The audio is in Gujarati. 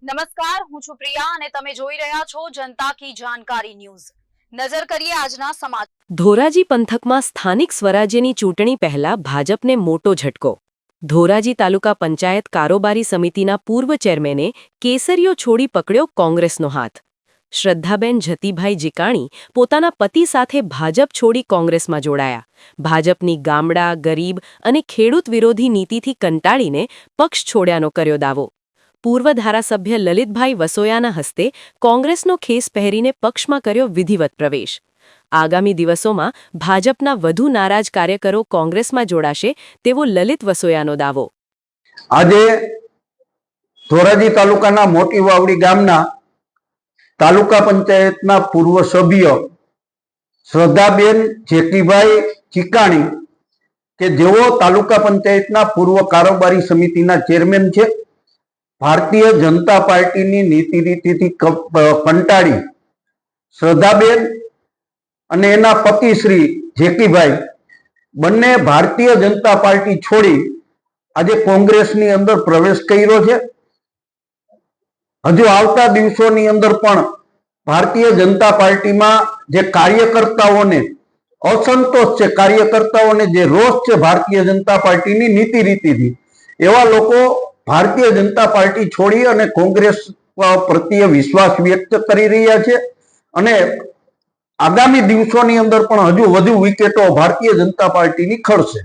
નમસ્કાર, હું છું પ્રિયા અને તમે જોઈ રહ્યા છો જનતા કી જાણકારી ન્યૂઝ। નજર કરીએ આજના સમાચાર। ધોરાજી પંથકમાં સ્થાનિક સ્વરાજ્યની ચૂંટણી પહેલા ભાજપને મોટો ઝટકો। ધોરાજી તાલુકા પંચાયત કારોબારી સમિતિના પૂર્વ ચેરમેને કેસરીઓ છોડી પકડ્યો કોંગ્રેસનો હાથ। શ્રદ્ધાબેન જતીભાઈ જીકાણી પોતાના પતિ સાથે ભાજપ છોડી કોંગ્રેસમાં જોડાયા। ભાજપની ગામડા, ગરીબ અને ખેડૂત વિરોધી નીતિથી કંટાળીને પક્ષ છોડ્યાનો કર્યો દાવો। પૂર્વ ધારાસભ્ય લલિતભાઈ વસોયાના હસ્તે કોંગ્રેસનો ખેસ પહેરીને પક્ષમાં કર્યો વિધિવત પ્રવેશ। આગામી દિવસોમાં ભાજપના વધુ નારાજ કાર્યકરો કોંગ્રેસમાં જોડાશે તેવો લલિત વસોયાનો દાવો। આજે ધોરાજી તાલુકાના મોટી વાવડી ગામના તાલુકા પંચાયતના પૂર્વ સભ્ય શ્રદ્ધાબેન જેકીભાઈ ચીકાણી કે જેઓ તાલુકા પંચાયતના પૂર્વ કારોબારી સમિતિના ચેરમેન છે, ભારતીય જનતા પાર્ટીની નીતિ રીતિથી કંટાળી શ્રદ્ધાબેન અને એના પતિ શ્રી જેકીભાઈ બંને ભારતીય જનતા પાર્ટી છોડી આજે કોંગ્રેસની અંદર પ્રવેશ કર્યો છે। હજુ આવતા દિવસોની અંદર પણ ભારતીય જનતા પાર્ટીમાં જે કાર્યકર્તાઓને અસંતોષ છે, કાર્યકર્તાઓને જે રોષ છે ભારતીય જનતા પાર્ટીની નીતિ રીતિથી, એવા લોકો ભારતીય જનતા પાર્ટી છોડી અને કોંગ્રેસ પ્રત્યે વિશ્વાસ વ્યક્ત કરી રહ્યા છે અને આગામી દિવસોની અંદર પણ હજુ વધુ વિકેટો ભારતીય જનતા પાર્ટીની ખડશે।